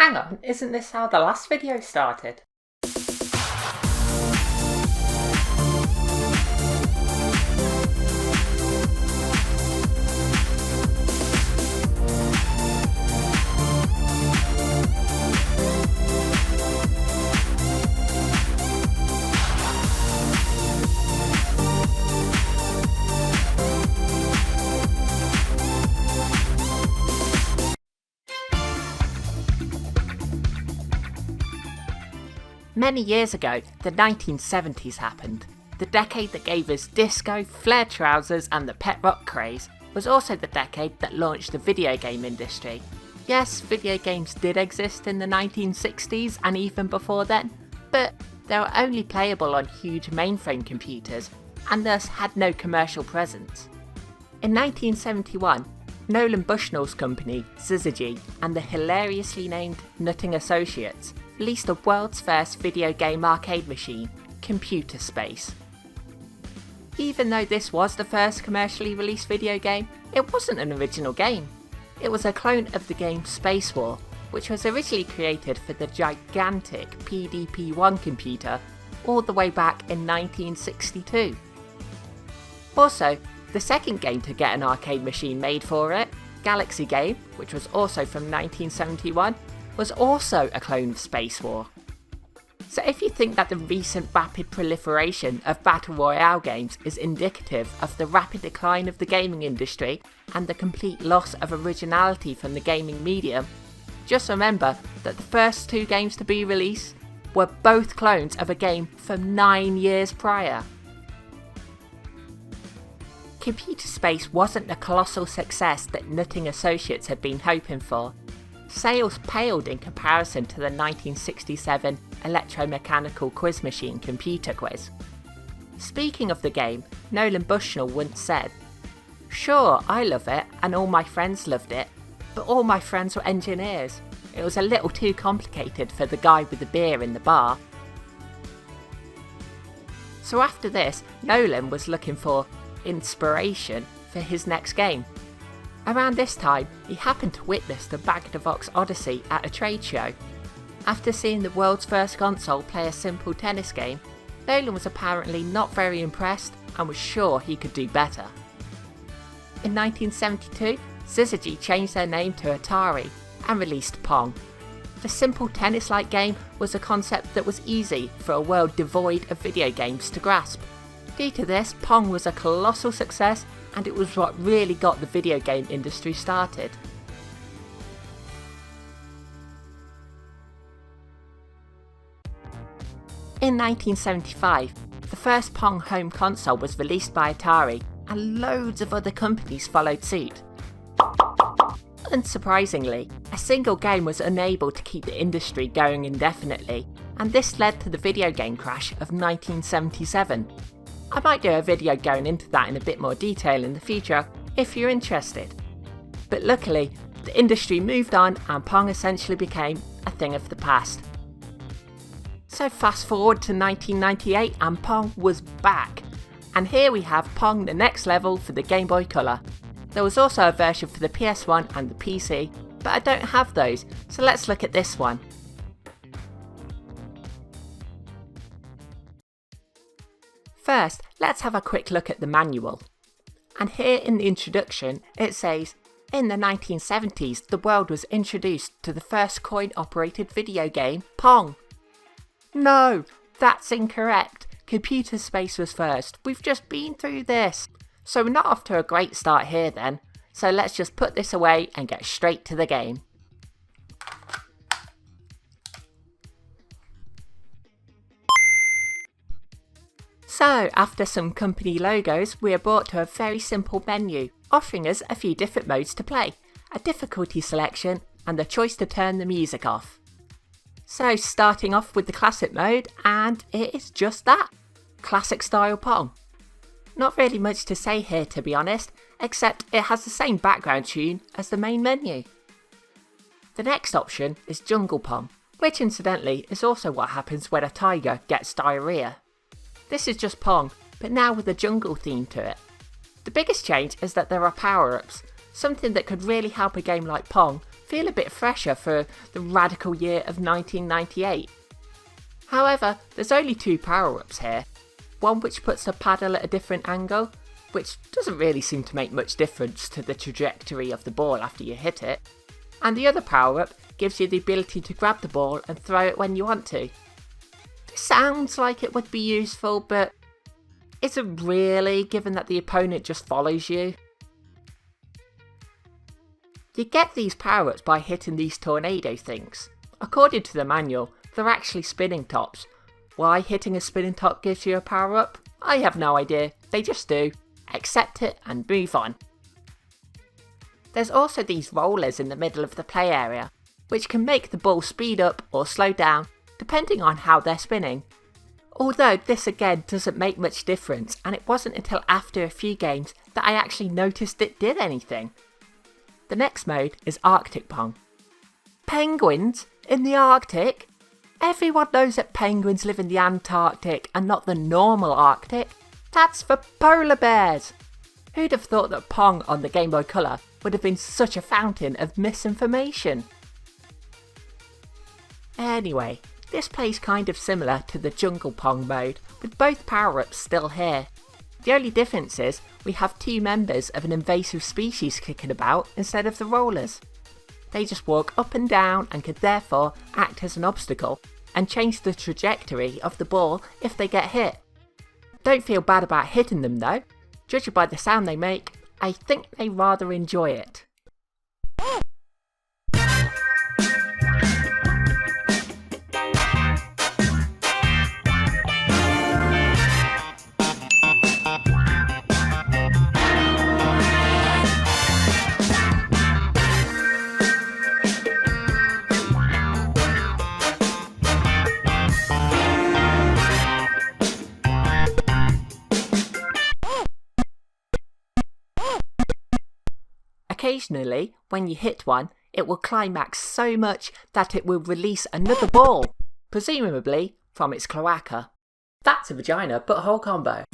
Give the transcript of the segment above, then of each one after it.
Hang on, isn't this how the last video started? Many years ago, the 1970s happened. The decade that gave us disco, flared trousers and the pet rock craze was also the decade that launched the video game industry. Yes, video games did exist in the 1960s and even before then, but they were only playable on huge mainframe computers and thus had no commercial presence. In 1971, Nolan Bushnell's company, Syzygy, and the hilariously named Nutting Associates released the world's first video game arcade machine, Computer Space. Even though this was the first commercially released video game, it wasn't an original game. It was a clone of the game Space War, which was originally created for the gigantic PDP-1 computer all the way back in 1962. Also, the second game to get an arcade machine made for it, Galaxy Game, which was also from 1971, was also a clone of Space War. So if you think that the recent rapid proliferation of Battle Royale games is indicative of the rapid decline of the gaming industry and the complete loss of originality from the gaming medium, just remember that the first two games to be released were both clones of a game from 9 years prior. Computer Space wasn't the colossal success that Nutting Associates had been hoping for. Sales paled in comparison to the 1967 electromechanical quiz machine Computer Quiz. Speaking of the game, Nolan Bushnell once said, "Sure, I love it and all my friends loved it, but all my friends were engineers. It was a little too complicated for the guy with the beer in the bar." So after this, Nolan was looking for inspiration for his next game. Around this time, he happened to witness the Bag-the-Box Odyssey at a trade show. After seeing the world's first console play a simple tennis game, Nolan was apparently not very impressed and was sure he could do better. In 1972, Syzygy changed their name to Atari and released Pong. The simple tennis-like game was a concept that was easy for a world devoid of video games to grasp. Due to this, Pong was a colossal success and it was what really got the video game industry started. In 1975, the first Pong home console was released by Atari and loads of other companies followed suit. Unsurprisingly, a single game was unable to keep the industry going indefinitely, and this led to the video game crash of 1977. I might do a video going into that in a bit more detail in the future if you're interested. But luckily, the industry moved on and Pong essentially became a thing of the past. So fast forward to 1998 and Pong was back. And here we have Pong the next level for the Game Boy Color. There was also a version for the PS1 and the PC, but I don't have those, so let's look at this one. First, let's have a quick look at the manual. And here in the introduction, it says, in the 1970s, the world was introduced to the first coin-operated video game, Pong. No, that's incorrect. Computer Space was first. We've just been through this. So we're not off to a great start here then. So let's just put this away and get straight to the game. So, after some company logos, we are brought to a very simple menu, offering us a few different modes to play, a difficulty selection, and the choice to turn the music off. So, starting off with the classic mode, and it is just that, classic style Pong. Not really much to say here to be honest, except it has the same background tune as the main menu. The next option is Jungle Pong, which incidentally is also what happens when a tiger gets diarrhea. This is just Pong, but now with a jungle theme to it. The biggest change is that there are power-ups, something that could really help a game like Pong feel a bit fresher for the radical year of 1998. However, there's only 2 power-ups here, one which puts the paddle at a different angle, which doesn't really seem to make much difference to the trajectory of the ball after you hit it, and the other power-up gives you the ability to grab the ball and throw it when you want to. This sounds like it would be useful, but is it really, given that the opponent just follows you? You get these power-ups by hitting these tornado things. According to the manual, they're actually spinning tops. Why hitting a spinning top gives you a power-up? I have no idea, they just do. Accept it and move on. There's also these rollers in the middle of the play area, which can make the ball speed up or slow down, depending on how they're spinning. Although this again doesn't make much difference, and it wasn't until after a few games that I actually noticed it did anything. The next mode is Arctic Pong. Penguins in the Arctic? Everyone knows that penguins live in the Antarctic and not the normal Arctic. That's for polar bears! Who'd have thought that Pong on the Game Boy Color would have been such a fountain of misinformation? Anyway, this plays kind of similar to the Jungle Pong mode, with both power-ups still here. The only difference is we have 2 members of an invasive species kicking about instead of the rollers. They just walk up and down and could therefore act as an obstacle and change the trajectory of the ball if they get hit. Don't feel bad about hitting them though. Judging by the sound they make, I think they rather enjoy it. Occasionally, when you hit one, it will climax so much that it will release another ball, presumably from its cloaca. That's a vagina butthole combo.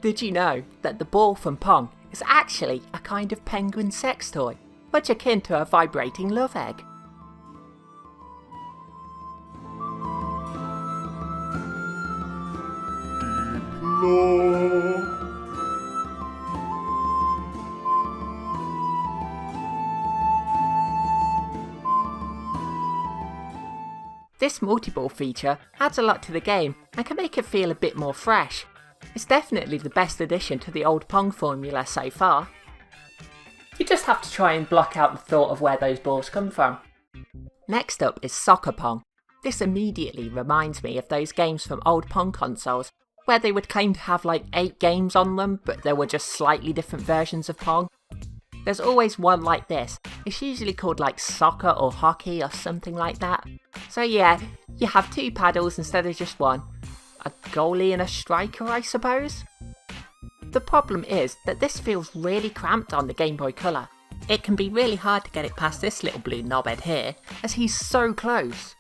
Did you know that the ball from Pong is actually a kind of penguin sex toy, much akin to a vibrating love egg? This multi-ball feature adds a lot to the game and can make it feel a bit more fresh. It's definitely the best addition to the old Pong formula so far. You just have to try and block out the thought of where those balls come from. Next up is Soccer Pong. This immediately reminds me of those games from old Pong consoles, where they would claim to have like 8 games on them, but there were just slightly different versions of Pong. There's always one like this. It's usually called like soccer or hockey or something like that. So yeah, you have 2 paddles instead of just one. A goalie and a striker, I suppose? The problem is that this feels really cramped on the Game Boy Color. It can be really hard to get it past this little blue knobhead here, as he's so close.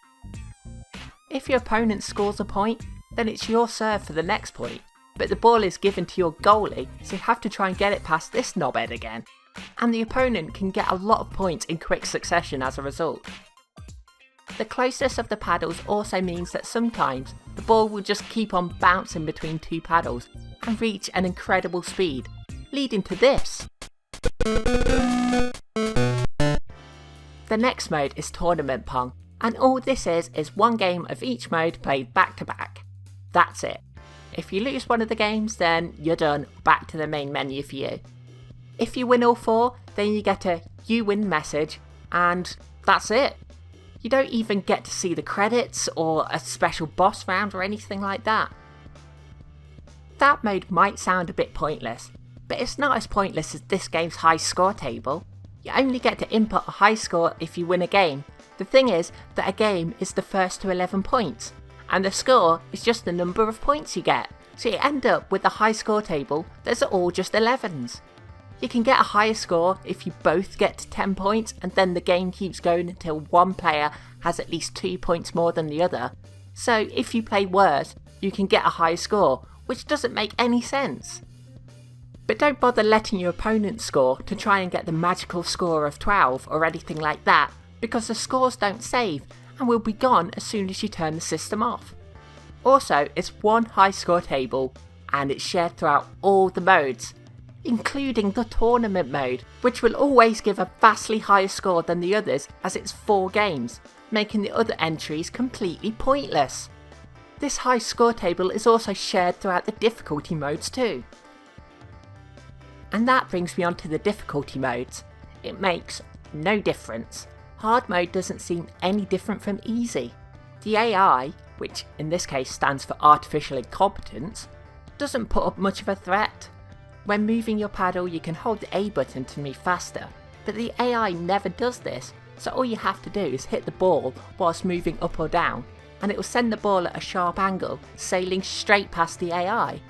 If your opponent scores a point, then it's your serve for the next point, but the ball is given to your goalie, so you have to try and get it past this knobhead again, and the opponent can get a lot of points in quick succession as a result. The closeness of the paddles also means that sometimes the ball will just keep on bouncing between 2 paddles and reach an incredible speed, leading to this. The next mode is Tournament Pong, and all this is one game of each mode played back to back. That's it. If you lose one of the games, then you're done, back to the main menu for you. If you win all 4, then you get a "you win" message, and that's it. You don't even get to see the credits or a special boss round or anything like that. That mode might sound a bit pointless, but it's not as pointless as this game's high score table. You only get to input a high score if you win a game. The thing is that a game is the first to 11 points, and the score is just the number of points you get. So you end up with a high score table that's all just 11s. You can get a higher score if you both get to 10 points, and then the game keeps going until one player has at least 2 points more than the other. So if you play worse, you can get a higher score, which doesn't make any sense. But don't bother letting your opponent score to try and get the magical score of 12 or anything like that, because the scores don't save and will be gone as soon as you turn the system off. Also, it's one high score table, and it's shared throughout all the modes, including the tournament mode, which will always give a vastly higher score than the others as it's 4 games, making the other entries completely pointless. This high score table is also shared throughout the difficulty modes too. And that brings me on to the difficulty modes. It makes no difference. Hard mode doesn't seem any different from easy. The AI, which in this case stands for artificial incompetence, doesn't put up much of a threat. When moving your paddle, you can hold the A button to move faster, but the AI never does this, so all you have to do is hit the ball whilst moving up or down, and it will send the ball at a sharp angle, sailing straight past the AI.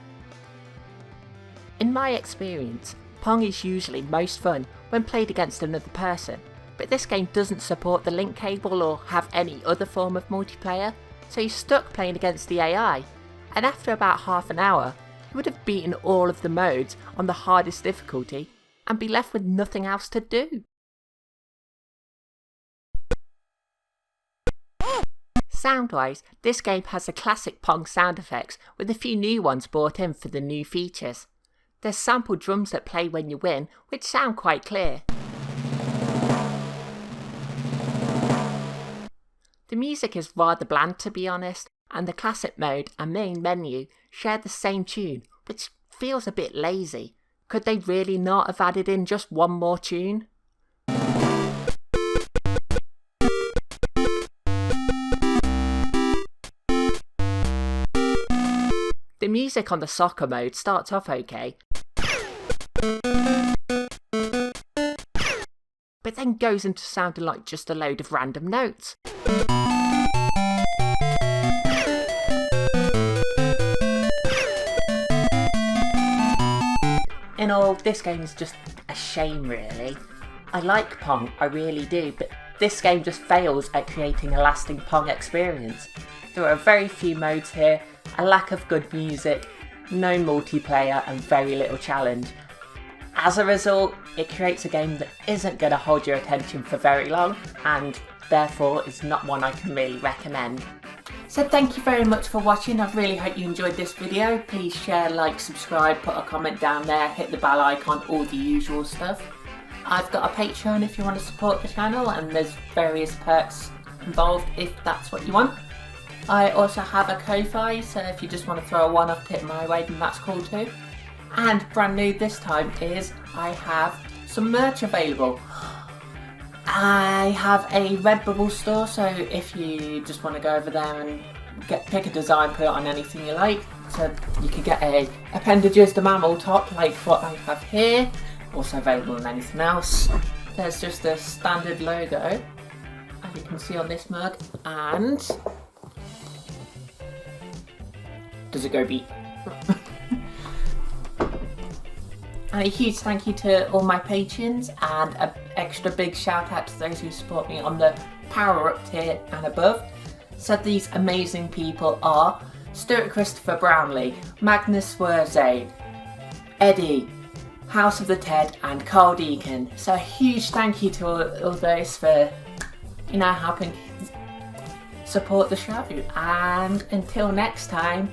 In my experience, Pong is usually most fun when played against another person, but this game doesn't support the link cable or have any other form of multiplayer, so you're stuck playing against the AI, and after about half an hour, you would have beaten all of the modes on the hardest difficulty and be left with nothing else to do. Sound-wise, this game has the classic Pong sound effects with a few new ones brought in for the new features. There's sampled drums that play when you win, which sound quite clear. The music is rather bland to be honest, and the classic mode and main menu share the same tune, which feels a bit lazy. Could they really not have added in just one more tune? The music on the soccer mode starts off okay, but then goes into sounding like just a load of random notes. In all, this game is just a shame really. I like Pong, I really do, but this game just fails at creating a lasting Pong experience. There are very few modes here, a lack of good music, no multiplayer and very little challenge. As a result, it creates a game that isn't going to hold your attention for very long and therefore is not one I can really recommend. So thank you very much for watching. I really hope you enjoyed this video. Please share, like, subscribe, put a comment down there, hit the bell icon, all the usual stuff. I've got a Patreon if you want to support the channel, and there's various perks involved if that's what you want. I also have a Ko-Fi, so if you just want to throw a one-off tip my way, then that's cool too. And brand new this time is I have some merch available. I have a Redbubble store, so if you just want to go over there and pick a design, put it on anything you like. So you can get appendages, the mammal top like what I have here, also available on anything else. There's just a standard logo, as you can see on this mug, and does it go beep? And a huge thank you to all my patrons, and an extra big shout out to those who support me on the Power Up tier and above. So these amazing people are Stuart Christopher Brownlee, Magnus Swerze, Eddie, House of the Ted and Carl Deacon. So a huge thank you to all those for, helping support the show. And until next time,